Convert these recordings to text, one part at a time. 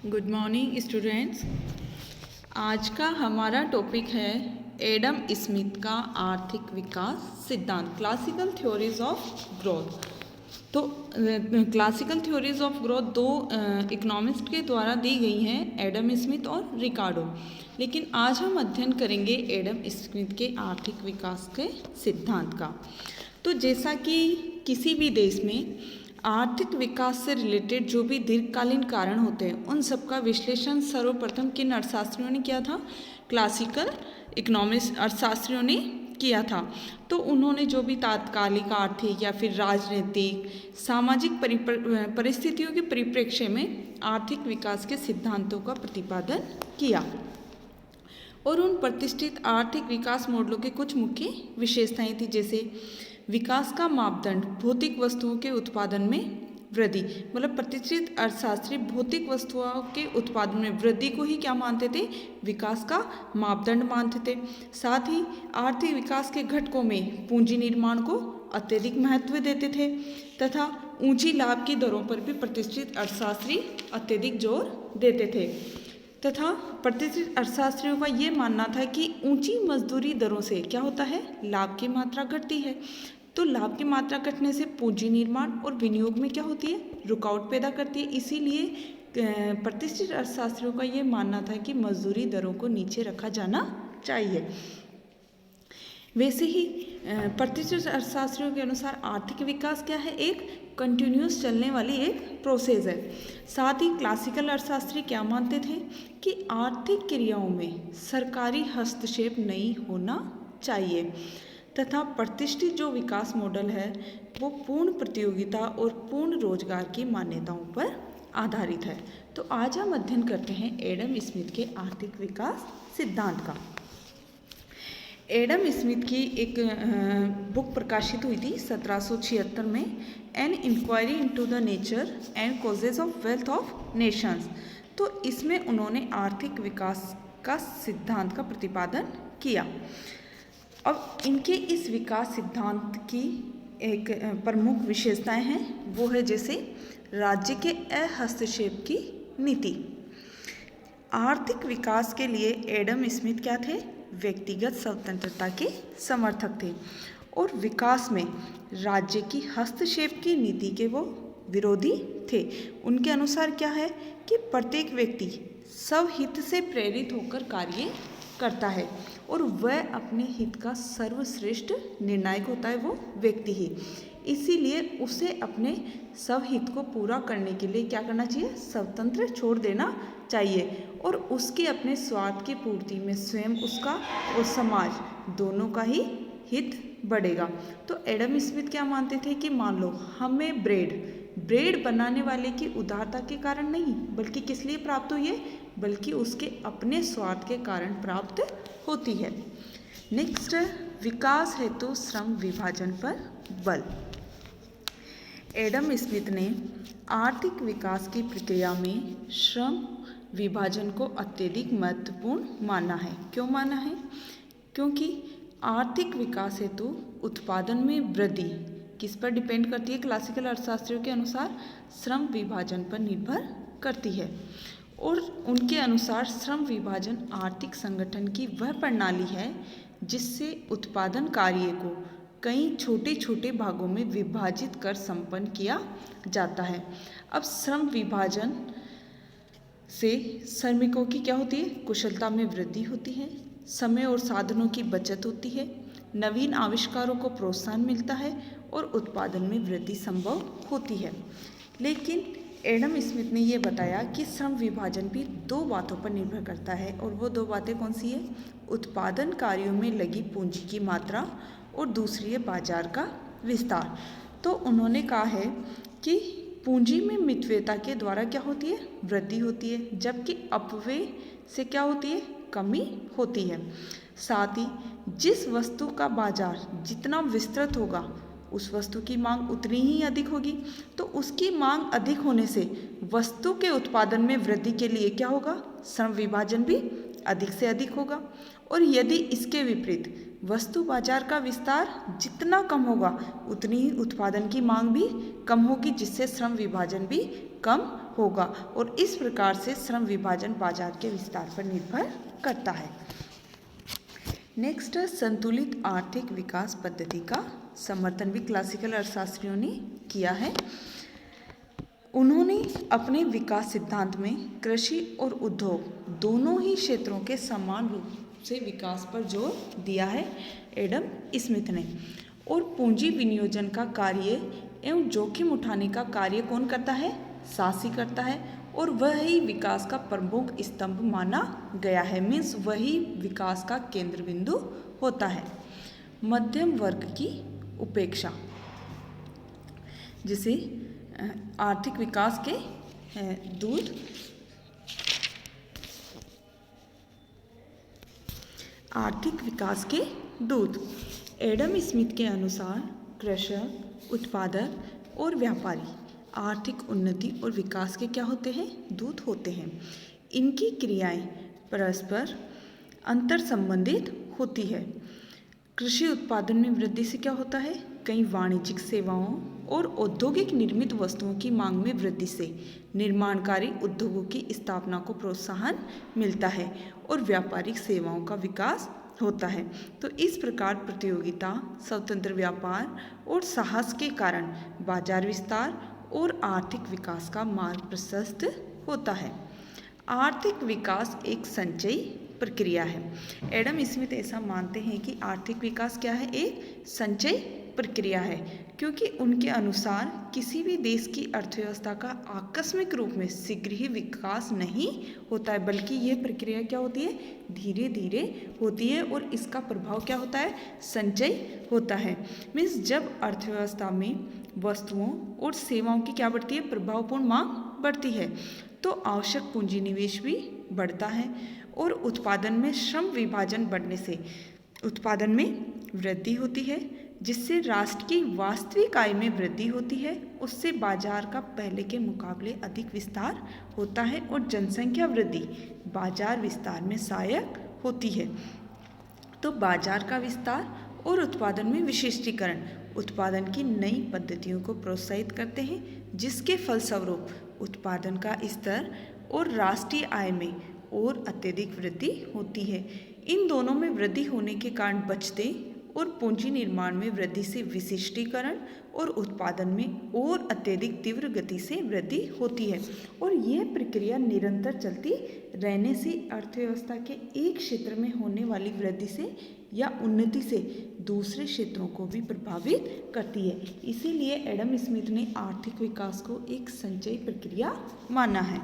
Good morning students. आज का हमारा टॉपिक है एडम स्मिथ का आर्थिक विकास सिद्धांत, क्लासिकल थ्योरीज ऑफ ग्रोथ। तो क्लासिकल थ्योरीज ऑफ ग्रोथ दो इकोनॉमिस्ट के द्वारा दी गई हैं, एडम स्मिथ और रिकार्डो। लेकिन आज हम अध्ययन करेंगे एडम स्मिथ के आर्थिक विकास के सिद्धांत का। तो जैसा कि किसी भी देश में आर्थिक विकास से रिलेटेड जो भी दीर्घकालीन कारण होते हैं उन सबका विश्लेषण सर्वप्रथम किन अर्थशास्त्रियों ने किया था? क्लासिकल इकोनॉमिस्ट अर्थशास्त्रियों ने किया था। तो उन्होंने जो भी तात्कालिक आर्थिक या फिर राजनीतिक सामाजिक परिस्थितियों के परिप्रेक्ष्य में आर्थिक विकास के सिद्धांतों का प्रतिपादन किया और उन प्रतिष्ठित आर्थिक विकास मॉडलों के कुछ मुख्य विशेषताएं थी, जैसे विकास का मापदंड भौतिक वस्तुओं के उत्पादन में वृद्धि। मतलब प्रतिष्ठित अर्थशास्त्री भौतिक वस्तुओं के उत्पादन में वृद्धि को ही क्या मानते थे? विकास का मापदंड मानते थे। साथ ही आर्थिक विकास के घटकों में पूंजी निर्माण को अत्यधिक महत्व देते थे तथा ऊंची लाभ की दरों पर भी प्रतिष्ठित अर्थशास्त्री अत्यधिक जोर देते थे तथा प्रतिष्ठित अर्थशास्त्रियों का ये मानना था कि ऊंची मजदूरी दरों से क्या होता है? लाभ की मात्रा घटती है। तो लाभ की मात्रा घटने से पूंजी निर्माण और विनियोग में क्या होती है? रुकावट पैदा करती है। इसीलिए प्रतिष्ठित अर्थशास्त्रियों का ये मानना था कि मजदूरी दरों को नीचे रखा जाना चाहिए। वैसे ही प्रतिष्ठित अर्थशास्त्रियों के अनुसार आर्थिक विकास क्या है? एक कंटिन्यूस चलने वाली एक प्रोसेस है। साथ ही क्लासिकल अर्थशास्त्री क्या मानते थे कि आर्थिक क्रियाओं में सरकारी हस्तक्षेप नहीं होना चाहिए तथा प्रतिष्ठित जो विकास मॉडल है वो पूर्ण प्रतियोगिता और पूर्ण रोजगार की मान्यताओं पर आधारित है। तो आज हम अध्ययन करते हैं एडम स्मिथ के आर्थिक विकास सिद्धांत का। एडम स्मिथ की एक बुक प्रकाशित हुई थी 1776 में, an inquiry into the nature and causes of wealth of nations. तो इसमें उन्होंने आर्थिक विकास का सिद्धांत का प्रतिपादन किया। अब इनके इस विकास सिद्धांत की एक प्रमुख विशेषताएं हैं, वो है जैसे राज्य के अहस्तक्षेप की नीति। आर्थिक विकास के लिए एडम स्मिथ क्या थे? व्यक्तिगत स्वतंत्रता के समर्थक थे और विकास में राज्य की हस्तक्षेप की नीति के वो विरोधी थे। उनके अनुसार क्या है कि प्रत्येक व्यक्ति स्वहित से प्रेरित होकर कार्य करता है और वह अपने हित का सर्वश्रेष्ठ निर्णायक होता है, वो व्यक्ति ही। इसीलिए उसे अपने स्वहित को पूरा करने के लिए क्या करना चाहिए? स्वतंत्र छोड़ देना चाहिए और उसके अपने स्वार्थ की पूर्ति में स्वयं उसका और समाज दोनों का ही हित बढ़ेगा। तो एडम स्मिथ क्या मानते थे कि मान लो हमें ब्रेड बनाने वाले की उदारता के कारण नहीं बल्कि किस लिए प्राप्त हुई है? बल्कि उसके अपने स्वार्थ के कारण प्राप्त होती है। नेक्स्ट, विकास हेतु श्रम विभाजन पर बल। एडम स्मिथ ने आर्थिक विकास की प्रक्रिया में श्रम विभाजन को अत्यधिक महत्वपूर्ण माना है। क्यों माना है? क्योंकि आर्थिक विकास हेतु उत्पादन में वृद्धि किस पर डिपेंड करती है? क्लासिकल अर्थशास्त्रियों के अनुसार श्रम विभाजन पर निर्भर करती है और उनके अनुसार श्रम विभाजन आर्थिक संगठन की वह प्रणाली है जिससे उत्पादन कार्य को कई छोटे छोटे भागों में विभाजित कर संपन्न किया जाता है। अब श्रम विभाजन से श्रमिकों की क्या होती है? कुशलता में वृद्धि होती है, समय और साधनों की बचत होती है, नवीन आविष्कारों को प्रोत्साहन मिलता है और उत्पादन में वृद्धि संभव होती है। लेकिन एडम स्मिथ ने यह बताया कि श्रम विभाजन भी दो बातों पर निर्भर करता है और वो दो बातें कौन सी है? उत्पादन कार्यों में लगी पूंजी की मात्रा और दूसरी है बाजार का विस्तार। तो उन्होंने कहा है कि पूंजी में मितव्ययता के द्वारा क्या होती है? वृद्धि होती है, जबकि अपव्यय से क्या होती है? कमी होती है। साथ ही जिस वस्तु का बाजार जितना विस्तृत होगा उस वस्तु की मांग उतनी ही अधिक होगी। तो उसकी मांग अधिक होने से वस्तु के उत्पादन में वृद्धि के लिए क्या होगा? श्रम विभाजन भी अधिक से अधिक होगा। और यदि इसके विपरीत वस्तु बाजार का विस्तार जितना कम होगा उतनी ही उत्पादन की मांग भी कम होगी, जिससे श्रम विभाजन भी कम होगा और इस प्रकार से श्रम विभाजन बाजार के विस्तार पर निर्भर करता है। नेक्स्ट, संतुलित आर्थिक विकास पद्धति का समर्थन भी क्लासिकल अर्थशास्त्रियों ने किया है। उन्होंने अपने विकास सिद्धांत में कृषि और उद्योग दोनों ही क्षेत्रों के समान रूप से विकास पर जोर दिया है एडम स्मिथ ने। और पूंजी विनियोजन का कार्य एवं जोखिम उठाने का कार्य कौन करता है? शासी करता है और वही विकास का प्रमुख स्तंभ माना गया है। मीन्स वही विकास का केंद्र बिंदु होता है। मध्यम वर्ग की उपेक्षा, जिसे आर्थिक विकास के दूत आर्थिक विकास के दूत एडम स्मिथ के अनुसार कृषक, उत्पादक और व्यापारी आर्थिक उन्नति और विकास के क्या होते हैं? दूत होते हैं। इनकी क्रियाएं परस्पर अंतर संबंधित होती है। कृषि उत्पादन में वृद्धि से क्या होता है? कई वाणिज्यिक सेवाओं और औद्योगिक निर्मित वस्तुओं की मांग में वृद्धि से निर्माणकारी उद्योगों की स्थापना को प्रोत्साहन मिलता है और व्यापारिक सेवाओं का विकास होता है। तो इस प्रकार प्रतियोगिता, स्वतंत्र व्यापार और साहस के कारण बाजार विस्तार और आर्थिक विकास का मार्ग प्रशस्त होता है। आर्थिक विकास एक संचयी प्रक्रिया है। एडम स्मिथ ऐसा मानते हैं कि आर्थिक विकास क्या है? एक संचयी प्रक्रिया है, क्योंकि उनके अनुसार किसी भी देश की अर्थव्यवस्था का आकस्मिक रूप में शीघ्र ही विकास नहीं होता है, बल्कि यह प्रक्रिया क्या होती है? धीरे धीरे होती है और इसका प्रभाव क्या होता है? संचयी होता है। मीन्स जब अर्थव्यवस्था में वस्तुओं और सेवाओं की क्या बढ़ती है? प्रभावपूर्ण मांग बढ़ती है, तो आवश्यक पूंजी निवेश भी बढ़ता है और उत्पादन में श्रम विभाजन बढ़ने से उत्पादन में वृद्धि होती है, जिससे राष्ट्र की वास्तविक आय में वृद्धि होती है। उससे बाजार का पहले के मुकाबले अधिक विस्तार होता है और जनसंख्या वृद्धि बाजार विस्तार में सहायक होती है। तो बाजार का विस्तार और उत्पादन में विशिष्टीकरण उत्पादन की नई पद्धतियों को प्रोत्साहित करते हैं, जिसके फलस्वरूप उत्पादन का स्तर और राष्ट्रीय आय में और अत्यधिक वृद्धि होती है। इन दोनों में वृद्धि होने के कारण बचते और पूंजी निर्माण में वृद्धि से विशिष्टीकरण और उत्पादन में और अत्यधिक तीव्र गति से वृद्धि होती है। और यह प्रक्रिया निरंतर चलती रहने से अर्थव्यवस्था के एक क्षेत्र में होने वाली वृद्धि से या उन्नति से दूसरे क्षेत्रों को भी प्रभावित करती है। इसीलिए एडम स्मिथ ने आर्थिक विकास को एक संचयी प्रक्रिया माना है।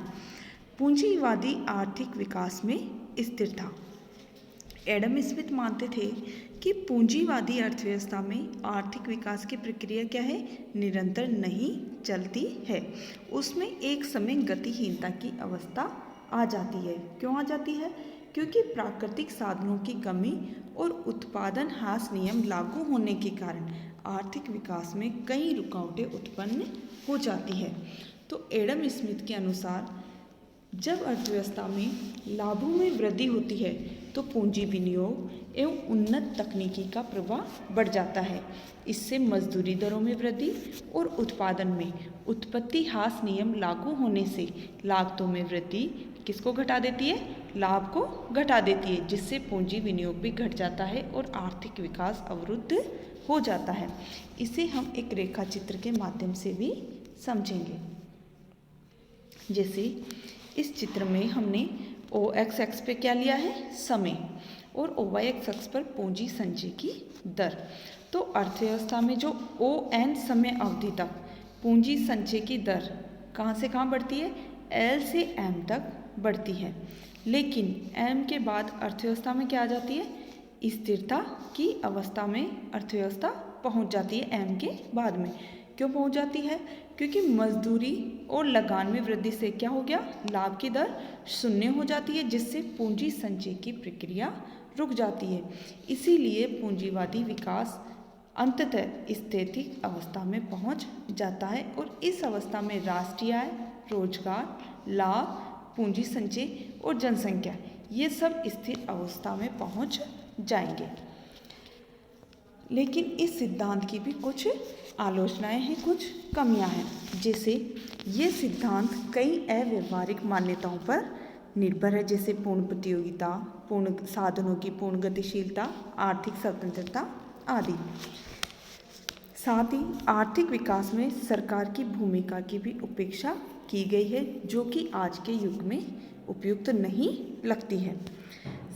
पूंजीवादी आर्थिक विकास में स्थिरता। एडम स्मिथ मानते थे कि पूंजीवादी अर्थव्यवस्था में आर्थिक विकास की प्रक्रिया क्या है? निरंतर नहीं चलती है। उसमें एक समय गतिहीनता की अवस्था आ जाती है। क्यों आ जाती है? क्योंकि प्राकृतिक साधनों की कमी और उत्पादन ह्रास नियम लागू होने के कारण आर्थिक विकास में कई रुकावटें उत्पन्न हो जाती है। तो एडम स्मिथ के अनुसार जब अर्थव्यवस्था में लाभों में वृद्धि होती है तो पूंजी विनियोग एवं उन्नत तकनीकी का प्रवाह बढ़ जाता है। इससे मजदूरी दरों में वृद्धि और उत्पादन में उत्पत्ति ह्रास नियम लागू होने से लागतों में वृद्धि किसको घटा देती है? लाभ को घटा देती है, जिससे पूंजी विनियोग भी घट जाता है और आर्थिक विकास अवरुद्ध हो जाता है। इसे हम एक रेखा चित्र के माध्यम से भी समझेंगे। जैसे इस चित्र में हमने OX एक्स पे क्या लिया है? समय, और OY एक्स पर पूंजी संचय की दर। तो अर्थव्यवस्था में जो ON समय अवधि तक पूंजी संचय की दर कहाँ से कहाँ बढ़ती है? L से M तक बढ़ती है। लेकिन M के बाद अर्थव्यवस्था में क्या आ जाती है? स्थिरता की अवस्था में अर्थव्यवस्था पहुँच जाती है M के बाद में। क्यों पहुँच जाती है? क्योंकि मजदूरी और लगान में वृद्धि से क्या हो गया? लाभ की दर शून्य हो जाती है, जिससे पूंजी संचय की प्रक्रिया रुक जाती है। इसीलिए पूंजीवादी विकास अंततः स्थितिक अवस्था में पहुंच जाता है और इस अवस्था में राष्ट्रीय आय, रोजगार, लाभ, पूंजी संचय और जनसंख्या ये सब स्थिर अवस्था में पहुंच जाएंगे। लेकिन इस सिद्धांत की भी कुछ आलोचनाएं हैं, कुछ कमियां हैं। जैसे ये सिद्धांत कई अव्यवहारिक मान्यताओं पर निर्भर है, जैसे पूर्ण प्रतियोगिता, पूर्ण साधनों की पूर्ण गतिशीलता, आर्थिक स्वतंत्रता आदि। साथ ही आर्थिक विकास में सरकार की भूमिका की भी उपेक्षा की गई है, जो कि आज के युग में उपयुक्त नहीं लगती है।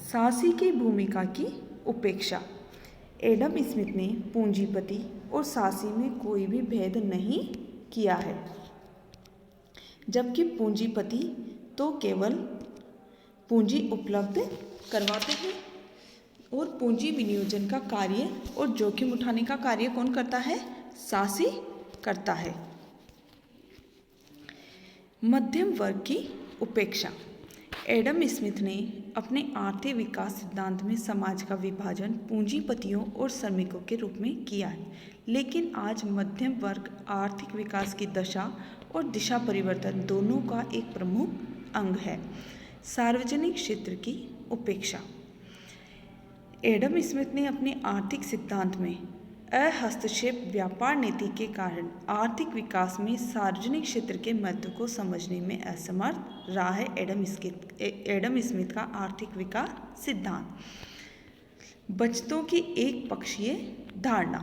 साहसी की भूमिका की उपेक्षा। एडम स्मिथ ने पूंजीपति और साहसी में कोई भी भेद नहीं किया है, जबकि पूंजीपति तो केवल पूंजी उपलब्ध करवाते हैं और पूंजी विनियोजन का कार्य और जोखिम उठाने का कार्य कौन करता है? साहसी करता है। मध्यम वर्ग की उपेक्षा। एडम स्मिथ ने अपने आर्थिक विकास सिद्धांत में समाज का विभाजन पूंजीपतियों और श्रमिकों के रूप में किया है, लेकिन आज मध्यम वर्ग आर्थिक विकास की दशा और दिशा परिवर्तन दोनों का एक प्रमुख अंग है। सार्वजनिक क्षेत्र की उपेक्षा। एडम स्मिथ ने अपने आर्थिक सिद्धांत में हस्तक्षेप व्यापार नीति के कारण आर्थिक विकास में सार्वजनिक क्षेत्र के महत्व को समझने में असमर्थ रहा है। एडम स्मिथ का आर्थिक विकास सिद्धांत। बचतों की एक पक्षीय धारणा।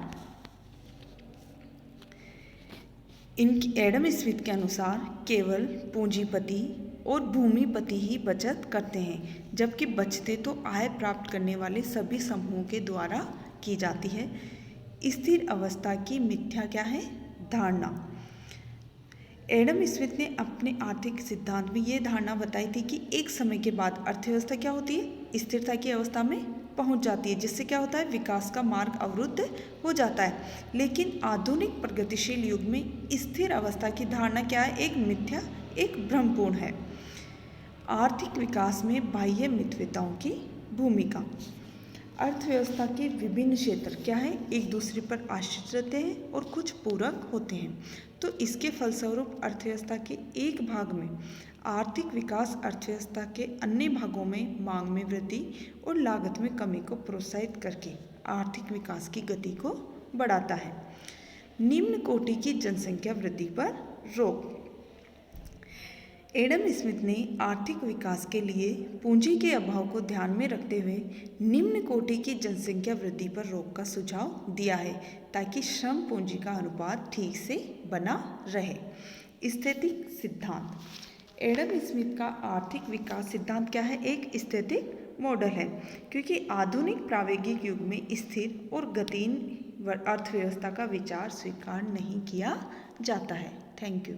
एडम स्मिथ के अनुसार केवल पूंजीपति और भूमिपति ही बचत करते हैं, जबकि बचतें तो आय प्राप्त करने वाले सभी समूहों के द्वारा की जाती है। स्थिर अवस्था की मिथ्या क्या है? धारणा। एडम स्मिथ ने अपने आर्थिक सिद्धांत में ये धारणा बताई थी कि एक समय के बाद अर्थव्यवस्था क्या होती है? स्थिरता की अवस्था में पहुंच जाती है, जिससे क्या होता है? विकास का मार्ग अवरुद्ध हो जाता है। लेकिन आधुनिक प्रगतिशील युग में स्थिर अवस्था की धारणा क्या है? एक मिथ्या, एक भ्रमपूर्ण है। आर्थिक विकास में बाह्य मितव्यताओं की भूमिका। अर्थव्यवस्था के विभिन्न क्षेत्र क्या है? एक दूसरे पर आश्रित रहते हैं और कुछ पूरक होते हैं। तो इसके फलस्वरूप अर्थव्यवस्था के एक भाग में आर्थिक विकास अर्थव्यवस्था के अन्य भागों में मांग में वृद्धि और लागत में कमी को प्रोत्साहित करके आर्थिक विकास की गति को बढ़ाता है। निम्न कोटि की जनसंख्या वृद्धि पर रोक। एडम स्मिथ ने आर्थिक विकास के लिए पूंजी के अभाव को ध्यान में रखते हुए निम्न कोटि की जनसंख्या वृद्धि पर रोक का सुझाव दिया है, ताकि श्रम पूंजी का अनुपात ठीक से बना रहे। स्थैतिक सिद्धांत। एडम स्मिथ का आर्थिक विकास सिद्धांत क्या है? एक स्थैतिक मॉडल है, क्योंकि आधुनिक प्रायोगिक युग में स्थिर और गतिहीन अर्थव्यवस्था का विचार स्वीकार नहीं किया जाता है। Thank you.